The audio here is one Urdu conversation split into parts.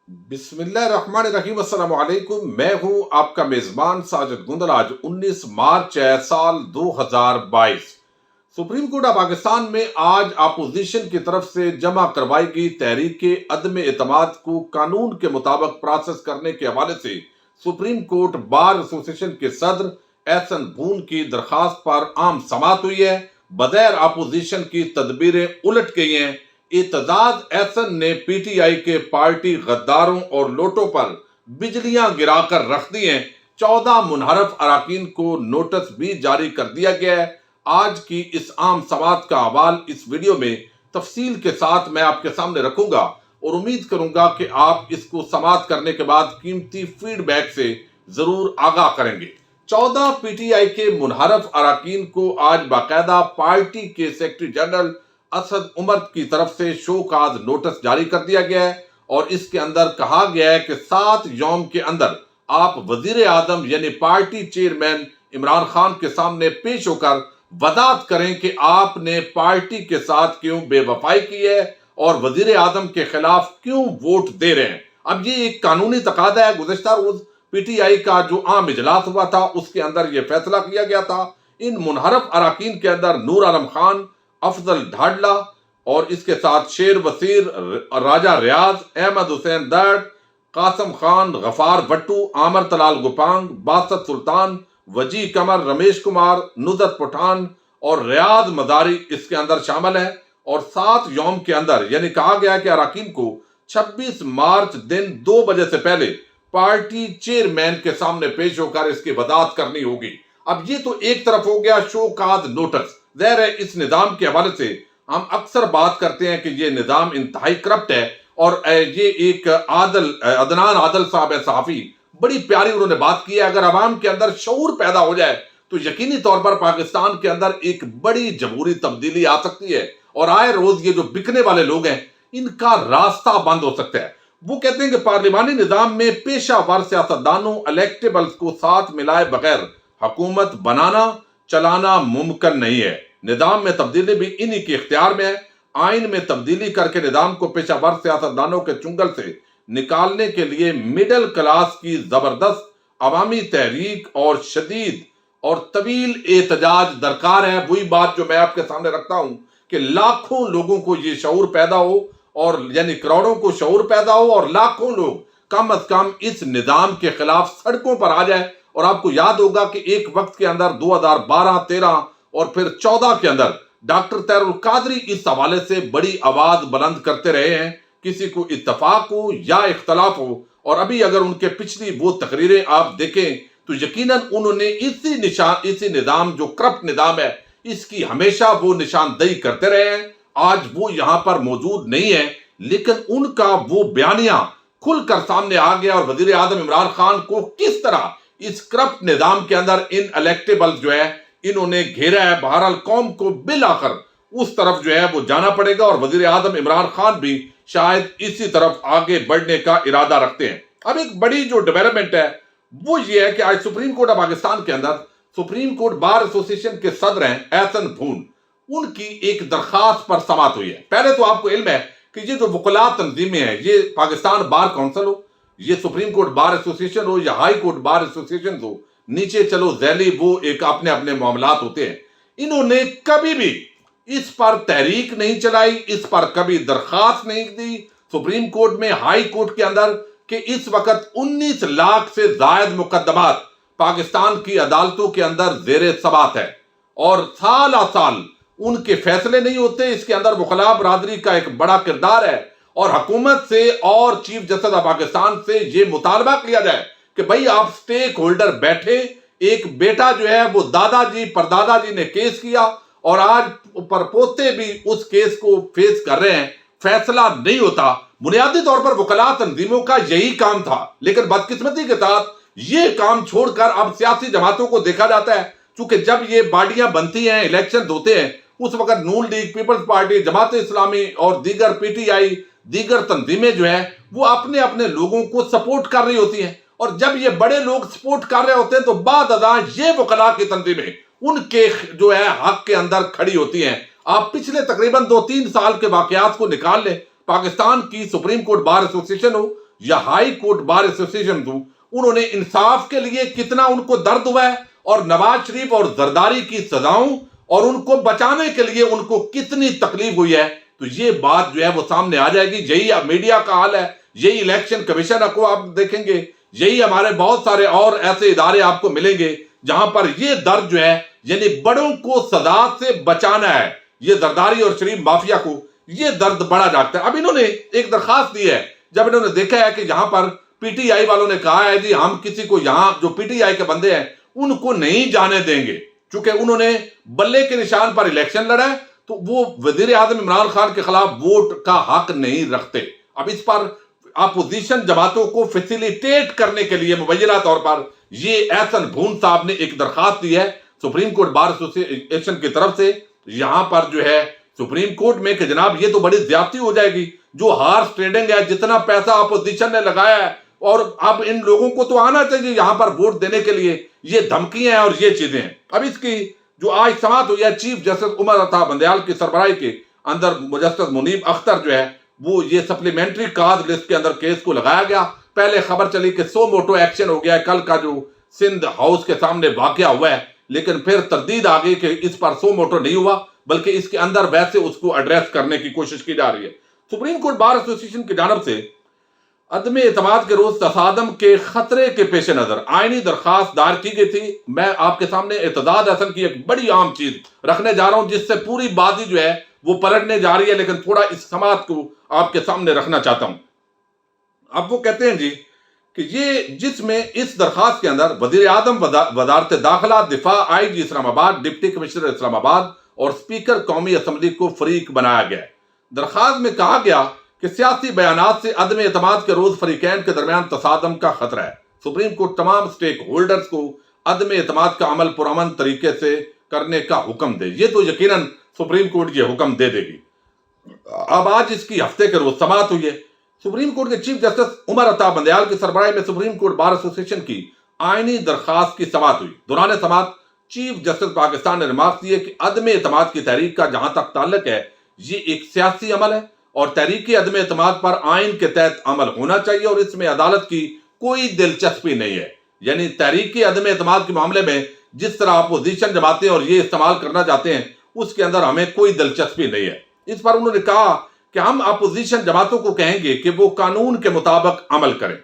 بسم اللہ الرحمن الرحیم۔ السلام علیکم، میں ہوں آپ کا میزبان ساجد گندل۔ آج 19 مارچ ہے سال 2022۔ سپریم کورٹ آف پاکستان میں آج اپوزیشن کی طرف سے جمع کروائی گئی تحریک عدم اعتماد کو قانون کے مطابق پروسیس کرنے کے حوالے سے سپریم کورٹ بار ایسوسیشن کے صدر احسن بھون کی درخواست پر عام سماعت ہوئی ہے۔ بغیر اپوزیشن کی تدبیریں الٹ گئی ہیں۔ اعتزاز احسن نے پی ٹی آئی کے پارٹی غداروں اور لوٹوں پر بجلیاں گرا کر رکھ دی ہیں۔ 14 منحرف اراکین کو نوٹس بھی جاری کر دیا گیا ہے۔ آج کی اس عام سماعت کا حوال اس ویڈیو میں تفصیل کے ساتھ میں آپ کے سامنے رکھوں گا اور امید کروں گا کہ آپ اس کو سماعت کرنے کے بعد قیمتی فیڈ بیک سے ضرور آگاہ کریں گے۔ 14 پی ٹی آئی کے منحرف اراکین کو آج باقاعدہ پارٹی کے سیکرٹری جنرل اسد عمر کی طرف سے شو کاز نوٹس جاری کر دیا گیا ہے اور اس کے اندر کہا گیا ہے کہ 7 یوم کے اندر آپ وزیر اعظم یعنی پارٹی چیئرمین عمران خان کے سامنے پیش ہو کر وضاحت کریں کہ آپ نے پارٹی کے ساتھ کیوں بے وفائی کی ہے اور وزیر اعظم کے خلاف کیوں ووٹ دے رہے ہیں۔ اب یہ ایک قانونی تقاضا ہے۔ گزشتہ روز پی ٹی آئی کا جو عام اجلاس ہوا تھا اس کے اندر یہ فیصلہ کیا گیا تھا۔ ان منحرف اراکین کے اندر نور عالم خان، افضل ڈھاڈلا اور اس کے ساتھ شیر وسیر، راجہ ریاض، احمد حسین درد، قاسم خان، غفار بٹو، عامر طلال گوپانگ، باسط سلطان، وجی قمر، رمیش کمار، نصرت پٹھان اور ریاض مزاری اس کے اندر شامل ہیں۔ اور 7 یوم کے اندر یعنی کہا گیا کہ اراکین کو 26 مارچ دن 2 بجے سے پہلے پارٹی چیئرمین کے سامنے پیش ہو کر اس کی وضاحت کرنی ہوگی۔ اب یہ تو ایک طرف ہو گیا شو کاز نوٹس۔ ظاہر ہے اس نظام کے حوالے سے ہم اکثر بات کرتے ہیں کہ یہ نظام انتہائی کرپٹ ہے اور یہ ایک عدنان عادل صاحب ہے صحافی، بڑی پیاری انہوں نے بات کی ہے۔ اگر عوام کے اندر شعور پیدا ہو جائے تو یقینی طور پر پاکستان کے اندر ایک بڑی جمہوری تبدیلی آ سکتی ہے اور آئے روز یہ جو بکنے والے لوگ ہیں ان کا راستہ بند ہو سکتا ہے۔ وہ کہتے ہیں کہ پارلیمانی نظام میں پیشہ ور سیاستدانوں الیکٹیبلز کو ساتھ ملائے بغیر حکومت بنانا چلانا ممکن نہیں ہے۔ نظام میں تبدیلی بھی انہی کے اختیار میں ہے۔ آئین میں تبدیلی کر کے نظام کو پیشہ ور سیاستدانوں کے چنگل سے نکالنے کے لیے مڈل کلاس کی زبردست عوامی تحریک اور شدید اور طویل احتجاج درکار ہے۔ وہی بات جو میں آپ کے سامنے رکھتا ہوں کہ لاکھوں لوگوں کو یہ شعور پیدا ہو اور یعنی کروڑوں کو شعور پیدا ہو اور لاکھوں لوگ کم از کم اس نظام کے خلاف سڑکوں پر آ جائے۔ اور آپ کو یاد ہوگا کہ ایک وقت کے اندر 2012، 13 اور پھر 14 کے اندر ڈاکٹر طاہر القادری اس حوالے سے بڑی آواز بلند کرتے رہے ہیں، کسی کو اتفاق ہو یا اختلاف ہو۔ اور ابھی اگر ان کے پچھلی وہ تقریریں آپ دیکھیں تو یقیناً انہوں نے اسی نظام جو کرپٹ نظام ہے اس کی ہمیشہ وہ نشاندہی کرتے رہے ہیں۔ آج وہ یہاں پر موجود نہیں ہے لیکن ان کا وہ بیانیہ کھل کر سامنے آ گیا اور وزیر اعظم عمران خان کو کس طرح اس کرپٹ نظام کے اندر ان الیکٹیبل جو ہے انہوں نے گھیرا ہے۔ بہرحال قوم کو بالآخر اس طرف جو ہے وہ جانا پڑے گا اور وزیر اعظم عمران خان بھی شاید اسی طرف آگے بڑھنے کا ارادہ رکھتے ہیں۔ اب ایک بڑی جو ڈیولپمنٹ ہے وہ یہ ہے کہ آج سپریم کورٹ آف پاکستان کے اندر سپریم کورٹ بار ایسوسیشن کے صدر ہیں احسن بھون، ان کی ایک درخواست پر سماعت ہوئی ہے۔ پہلے تو آپ کو علم ہے کہ یہ جو وکلاء تنظیمیں ہیں، یہ پاکستان بار کونسل ہو، یہ سپریم کورٹ بار ایسوسیشن ہو یا ہائی کورٹ بار ایسوسیشن ہو، نیچے چلو ذیلی وہ ایک اپنے معاملات ہوتے ہیں، انہوں نے کبھی بھی اس پر تحریک نہیں چلائی، اس پر کبھی درخواست نہیں دی سپریم کورٹ میں، ہائی کورٹ کے اندر، کہ اس وقت 19 لاکھ سے زائد مقدمات پاکستان کی عدالتوں کے اندر زیر سماعت ہے اور سالہ سال ان کے فیصلے نہیں ہوتے۔ اس کے اندر وکلاء برادری کا ایک بڑا کردار ہے اور حکومت سے اور چیف جسٹس آف پاکستان سے یہ مطالبہ کیا جائے کہ بھائی آپ سٹیک ہولڈر بیٹھے۔ ایک بیٹا جو ہے وہ دادا جی پردادا جی نے کیس کیا اور آج پرپوتے بھی اس کیس کو فیس کر رہے ہیں، فیصلہ نہیں ہوتا۔ بنیادی طور پر وکلاء تنظیموں کا یہی کام تھا لیکن بدقسمتی کے ساتھ یہ کام چھوڑ کر اب سیاسی جماعتوں کو دیکھا جاتا ہے۔ چونکہ جب یہ باڈیاں بنتی ہیں، الیکشن ہوتے ہیں، اس وقت نون league, Peoples party, Jamaat Islami اور دیگر پی ٹی آئی، دیگر تنظیمیں جو ہیں وہ اپنے لوگوں کو سپورٹ کر رہی ہوتی ہیں اور جب یہ بڑے لوگ سپورٹ کر رہے ہوتے ہیں تو بعد ازاں یہ وکلاء کی تنظیمیں ان کے جو ہے حق کے اندر کھڑی ہوتی ہیں۔ آپ پچھلے تقریباً 2-3 سال کے واقعات کو نکال لیں، پاکستان کی سپریم کورٹ بار ایسوسیشن ہو یا ہائی کورٹ بار ایسوسیشن ہو، انہوں نے انصاف کے لیے کتنا ان کو درد ہوا ہے، اور نواز شریف اور زرداری کی سزاؤں اور ان کو بچانے کے لیے ان کو کتنی تکلیف ہوئی ہے، تو یہ بات جو ہے وہ سامنے آ جائے گی۔ یہی میڈیا کا حال ہے، یہی الیکشن کمیشن کو آپ دیکھیں گے، یہی ہمارے بہت سارے اور ایسے ادارے آپ کو ملیں گے جہاں پر یہ درد جو ہے، یعنی بڑوں کو سزا سے بچانا ہے، یہ زرداری اور شریف مافیا کو یہ درد بڑا جاگتا ہے۔ اب انہوں نے ایک درخواست دی ہے، جب انہوں نے دیکھا ہے کہ یہاں پر پی ٹی آئی والوں نے کہا ہے جی ہم کسی کو یہاں جو پی ٹی آئی کے بندے ہیں ان کو نہیں جانے دیں گے، چونکہ انہوں نے بلے کے نشان پر الیکشن لڑا ہے تو وہ وزیر اعظم عمران خان کے خلاف ووٹ کا حق نہیں رکھتے۔ اب اس پر اپوزیشن جماعتوں کو فیسیلیٹیٹ کرنے کے لیے مبینہ طور پر یہ احسن بھون صاحب نے ایک درخواست دی ہے سپریم کورٹ بار ایسوسی ایشن کی طرف سے، یہاں پر جو ہے سپریم کورٹ میں کہ جناب یہ تو بڑی زیادتی ہو جائے گی، جو ہارس ٹریڈنگ ہے، جتنا پیسہ اپوزیشن نے لگایا ہے، اور اب ان لوگوں کو تو آنا چاہیے یہاں پر ووٹ دینے کے لیے، یہ دھمکیاں ہیں اور یہ چیزیں ہیں۔ اب اس کی جو آج سماعت ہوئی ہے چیف جسٹس عمر عطا بندیال کی سربراہی کے اندر، جسٹس منیب اختر جو ہے وہ یہ سپلیمنٹری کاز لسٹ کے اندر کیس کو لگایا گیا۔ پہلے خبر چلی کہ سو موٹو ایکشن ہو گیا ہے کل کا جو سندھ ہاؤس کے سامنے واقعہ ہوا ہے، لیکن پھر تردید آ گئی کہ اس پر سو موٹو نہیں ہوا، بلکہ اس کے اندر ویسے اس کو ایڈریس کرنے کی کوشش کی جا رہی ہے۔ سپریم کورٹ بار ایسوسی ایشن کی جانب سے عدم اعتماد کے روز تصادم کے خطرے کے پیش نظر آئینی درخواست دائر کی گئی تھی۔ میں آپ کے سامنے اعتداد حسن کی ایک بڑی عام چیز رکھنے جا رہا ہوں جس سے پوری بازی جو ہے وہ پلٹنے جا رہی ہے، لیکن تھوڑا اس سماعت کو آپ کے سامنے رکھنا چاہتا ہوں۔ اب وہ کہتے ہیں جی کہ یہ جس میں اس درخواست کے اندر وزیر اعظم، وزارت داخلہ، دفاع، آئی جی اسلام آباد، ڈپٹی کمشنر اسلام آباد اور اسپیکر قومی اسمبلی کو فریق بنایا گیا ہے۔ درخواست میں کہا گیا کہ سیاسی بیانات سے عدم اعتماد کے روز فریقین کے درمیان تصادم کا خطرہ ہے۔ سپریم کورٹ تمام سٹیک ہولڈرز کو عدم اعتماد کا عمل پرامن طریقے سے کرنے کا حکم دے۔ یہ تو یقیناً سپریم کورٹ یہ حکم دے دے گی۔ اب آج اس کی ہفتے کے روز سماعت ہوئی ہے۔ سپریم کورٹ کے چیف جسٹس عمر عطا بندیال کی سربراہی میں سپریم کورٹ بار ایسوسی ایشن کی آئینی درخواست کی سماعت ہوئی۔ دوران سماعت چیف جسٹس پاکستان نے ریمارک دیے کہ عدم اعتماد کی تحریک کا جہاں تک تعلق ہے یہ ایک سیاسی عمل ہے اور تحریکی عدم اعتماد پر آئین کے تحت عمل ہونا چاہیے اور اس میں عدالت کی کوئی دلچسپی نہیں ہے۔ یعنی تحریکی عدم اعتماد کے معاملے میں جس طرح اپوزیشن جماعتیں اور یہ استعمال کرنا چاہتے ہیں اس کے اندر ہمیں کوئی دلچسپی نہیں ہے۔ اس پر انہوں نے کہا کہ ہم اپوزیشن جماعتوں کو کہیں گے کہ وہ قانون کے مطابق عمل کریں۔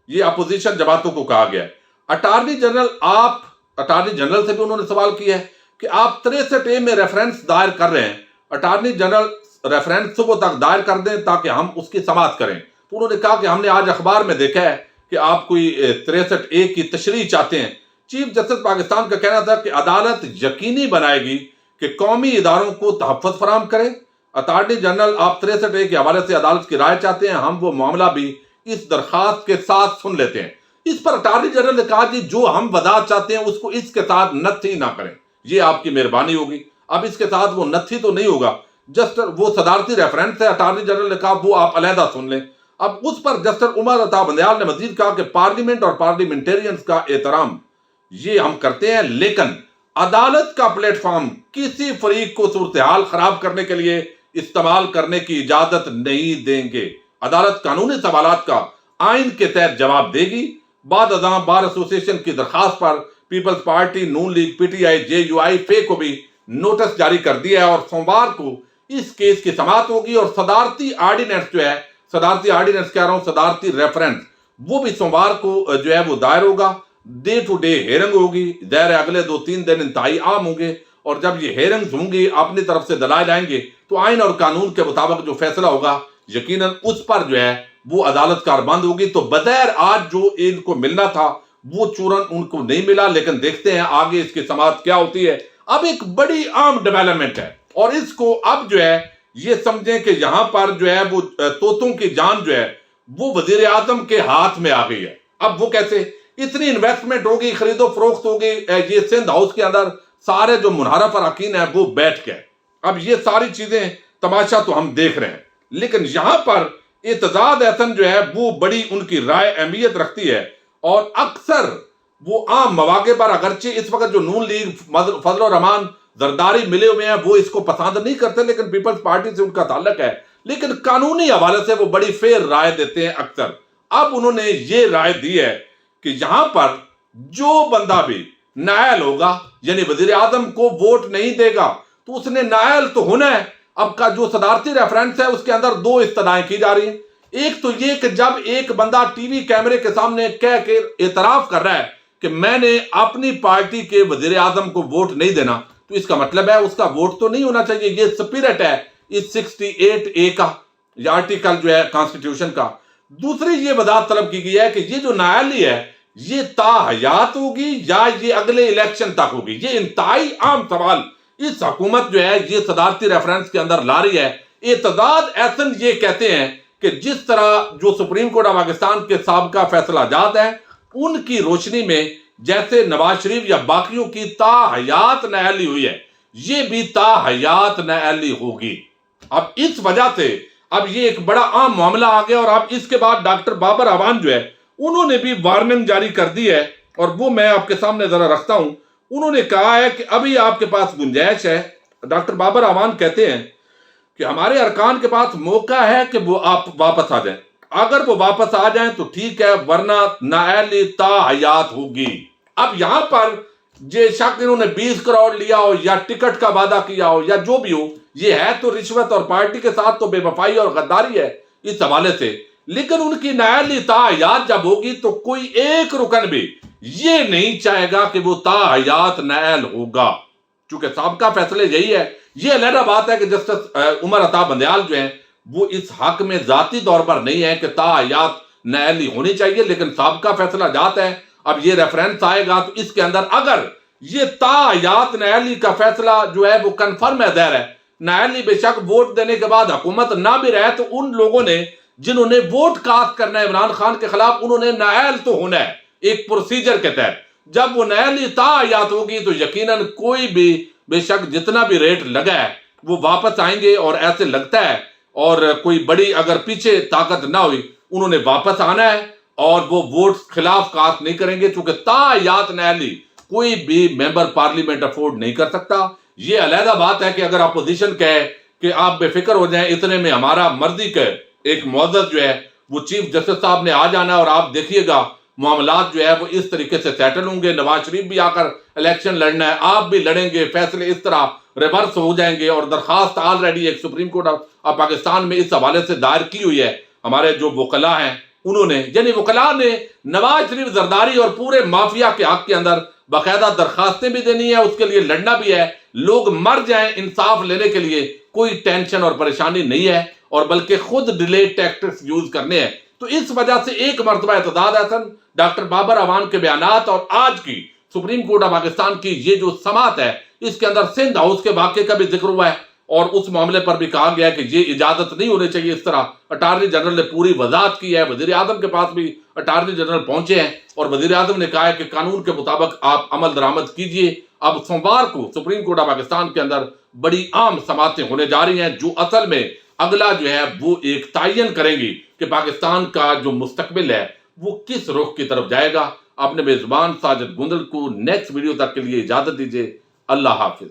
یہ اپوزیشن جماعتوں کو کہا گیا ہے۔ اٹارنی جنرل سے بھی انہوں نے سوال کیا ہے کہ آپ 63A میں ریفرنس دائر کر رہے ہیں، اٹارنی جنرل ریفرنس صبح تک دائر کر دیں تاکہ ہم اس کی سماعت کریں۔ تو انہوں نے کہا کہ ہم نے آج اخبار میں دیکھا ہے کہ آپ کوئی 63A کی تشریح چاہتے ہیں۔ چیف جسٹس پاکستان کا کہنا تھا کہ عدالت یقینی بنائے گی کہ قومی اداروں کو تحفظ فراہم کریں۔ اٹارنی جنرل آپ 63A کے حوالے سے عدالت کی رائے چاہتے ہیں، ہم وہ معاملہ بھی اس درخواست کے ساتھ سن لیتے ہیں۔ اس پر اٹارنی جنرل نے کہا کہ جو ہم وضاحت چاہتے ہیں اس کو اس کے ساتھ نتھی نہ کریں، یہ آپ کی مہربانی ہوگی۔ اب اس کے ساتھ وہ نتھی تو نہیں ہوگا، وہ صدارتی ریفرنس ہے، اٹارنی جنرل نے کہا وہ آپ علیحدہ سن لیں۔ اب اس پر جسٹس عمر عطا بندیال نے مزید کہا کہ پارلیمنٹ اور پارلیمنٹیرینز کا احترام یہ ہم کرتے ہیں، لیکن عدالت کا پلیٹ فارم کسی فریق کو صورتحال خراب کرنے کے لیے استعمال کرنے کی اجازت نہیں دیں گے۔ عدالت قانونی سوالات کا آئین کے تحت جواب دے گی۔ بعد ازاں بار ایسوسی ایشن کی درخواست پر Peoples Party, Noon League, P T I, J U I, فے کو بھی نوٹس جاری کر دیا ہے اور سوموار کو اس کیس کی سماعت ہوگی اور صدارتی آرڈیننس جو ہے، صدارتی آرڈیننس کہہ رہا ہوں، صدارتی ریفرنس، وہ بھی سوموار کو جو ہے وہ دائر ہوگا۔ ڈے ٹو ڈے ہیئرنگ ہوگی، ظاہر ہے اگلے 2-3 دن انتہائی عام ہوں گے اور جب یہ ہیئرنگز ہوں گی اپنی طرف سے دلائل آئیں گے تو آئین اور قانون کے مطابق جو فیصلہ ہوگا یقیناً اس پر جو ہے وہ عدالت کاربند ہوگی۔ تو بظاہر آج جو ان کو ملنا تھا وہ چورن ان کو نہیں ملا، لیکن دیکھتے ہیں آگے اس کی سماعت کیا ہوتی ہے۔ اب ایک بڑی عام ڈیولپمنٹ ہے اور اس کو اب جو ہے یہ سمجھیں کہ یہاں پر جو ہے وہ طوطوں کی جان جو ہے وہ وزیر اعظم کے ہاتھ میں آ گئی ہے۔ اب وہ کیسے؟ اتنی انویسٹمنٹ ہوگی، خرید و فروخت ہوگی، یہ سندھ ہاؤس کے اندر سارے جو منحرف اراکین ہیں وہ بیٹھ گئے۔ اب یہ ساری چیزیں تماشا تو ہم دیکھ رہے ہیں، لیکن یہاں پر اعتزاز احسن جو ہے وہ بڑی ان کی رائے اہمیت رکھتی ہے اور اکثر وہ عام مواقع پر، اگرچہ اس وقت جو نون لیگ، فضل الرحمان زرداری ملے ہوئے ہیں وہ اس کو پسند نہیں کرتے، لیکن پیپلز پارٹی سے ان کا تعلق ہے، لیکن قانونی حوالے سے وہ بڑی فیر رائے دیتے ہیں اکثر۔ اب انہوں نے یہ رائے دی ہے کہ یہاں پر جو بندہ بھی نااہل ہوگا یعنی وزیر اعظم کو ووٹ نہیں دے گا تو اس نے نااہل تو ہونا ہے. اب کا جو صدارتی ریفرنس ہے اس کے اندر دو استدعائیں کی جا رہی ہیں. ایک تو یہ کہ جب ایک بندہ ٹی وی کیمرے کے سامنے کہہ کے اعتراف کر رہا ہے کہ میں نے اپنی پارٹی کے وزیر اعظم کو ووٹ نہیں دینا تو اس کا مطلب ہے اس کا ووٹ تو نہیں ہونا چاہیے. یہ سپیرٹ ہے اس 68A کا یہ آرٹیکل جو ہے کانسٹیٹیوشن کا. دوسری یہ وضاحت طلب کی گئی ہے کہ یہ جو نااہلی ہے یہ تا حیات ہوگی یا یہ اگلے الیکشن تک ہوگی. یہ انتہائی عام سوال اس حکومت جو ہے یہ صدارتی ریفرنس کے اندر لا رہی ہے. اعتداد احسن یہ کہتے ہیں کہ جس طرح جو سپریم کورٹ آف پاکستان کے سابقہ فیصلہ جات ہیں ان کی روشنی میں جیسے نواز شریف یا باقیوں کی تا حیات نااہلی ہوئی ہے یہ بھی تا حیات نااہلی ہوگی. اب اس وجہ سے اب یہ ایک بڑا عام معاملہ آ گیا. اور اب اس کے بعد ڈاکٹر بابر اعوان جو ہے انہوں نے بھی وارننگ جاری کر دی ہے اور وہ میں آپ کے سامنے ذرا رکھتا ہوں. انہوں نے کہا ہے کہ ابھی آپ کے پاس گنجائش ہے. ڈاکٹر بابر اعوان کہتے ہیں کہ ہمارے ارکان کے پاس موقع ہے کہ وہ آپ واپس آ جائیں. اگر وہ واپس آ جائیں تو ٹھیک ہے ورنہ نااہلی تا حیات ہوگی. اب یہاں پر یہ شک انہوں نے 20 کروڑ لیا ہو یا ٹکٹ کا وعدہ کیا ہو یا جو بھی ہو یہ ہے تو رشوت اور پارٹی کے ساتھ تو بے وفائی اور غداری ہے اس حوالے سے. لیکن ان کی نااہلی تا حیات جب ہوگی تو کوئی ایک رکن بھی یہ نہیں چاہے گا کہ وہ تا حیات نااہل ہوگا. چونکہ سابقہ فیصلے یہی ہے. یہ علیحدہ بات ہے کہ جسٹس عمر عطا بندیال جو ہیں وہ اس حق میں ذاتی طور پر نہیں ہے کہ تا حیات نااہلی ہونی چاہیے لیکن سابقہ فیصلہ جات ہے. اب یہ ریفرنس آئے گا تو اس کے اندر اگر یہ تا حیات نااہلی کا فیصلہ جو ہے وہ کنفرم ہے ظاہر ہے نااہلی بے شک ووٹ دینے کے بعد حکومت نہ بھی رہے تو ان لوگوں نے جنہوں نے ووٹ کاسٹ کرنا ہے عمران خان کے خلاف انہوں نے نااہل تو ہونا ہے ایک پروسیجر کے تحت. جب وہ نااہلی تا حیات ہوگی تو یقیناً کوئی بھی بے شک جتنا بھی ریٹ لگا ہے وہ واپس آئیں گے. اور ایسے لگتا ہے اور کوئی بڑی اگر پیچھے طاقت نہ ہوئی انہوں نے واپس آنا ہے اور وہ ووٹ خلاف کاسٹ نہیں کریں گے چونکہ تا حیات نااہلی کوئی بھی ممبر پارلیمنٹ افورڈ نہیں کر سکتا. یہ علیحدہ بات ہے کہ اگر اپوزیشن کہے کہ آپ بے فکر ہو جائیں اتنے میں ہمارا مرضی کا ایک معزز جو ہے وہ چیف جسٹس صاحب نے آ جانا ہے اور آپ دیکھیے گا معاملات جو ہے وہ اس طریقے سے سیٹل ہوں گے. نواز شریف بھی آ کر الیکشن لڑنا ہے آپ بھی لڑیں گے فیصلے اس طرح ریورس ہو جائیں گے. اور درخواست آلریڈی ایک سپریم کورٹ آف پاکستان میں اس حوالے سے دائر کی ہوئی ہے. ہمارے جو وکلاء ہیں انہوں نے یعنی وکلاء نے نواز شریف زرداری اور پورے مافیا کے حق کے اندر باقاعدہ درخواستیں بھی دینی ہے اس کے لیے لڑنا بھی ہے. لوگ مر جائیں انصاف لینے کے لیے کوئی ٹینشن اور پریشانی نہیں ہے اور بلکہ خود ڈیلے ٹیکٹکس یوز کرنے ہیں. تو اس وجہ سے ایک مرتبہ اعتداد احسن ڈاکٹر بابر اعوان کے بیانات اور آج کی سپریم کورٹ آف پاکستان کی یہ جو سماعت ہے اس کے اندر سندھ ہاؤس کے واقعے کا بھی ذکر ہوا ہے اور اس معاملے پر بھی کہا گیا ہے کہ یہ اجازت نہیں ہونی چاہیے اس طرح. اٹارنی جنرل نے پوری وضاحت کی ہے. وزیر اعظم کے پاس بھی اٹارنی جنرل پہنچے ہیں اور وزیر اعظم نے کہا ہے کہ قانون کے مطابق آپ عمل درآمد کیجئے. اب سوموار کو سپریم کورٹ آف پاکستان کے اندر بڑی عام سماعتیں ہونے جا رہی ہیں جو اصل میں اگلا جو ہے وہ ایک تعین کریں گی کہ پاکستان کا جو مستقبل ہے وہ کس رخ کی طرف جائے گا. اپنے میزبان ساجد گندل کو نیکسٹ ویڈیو تک کے لیے اجازت دیجیے. اللہ حافظ.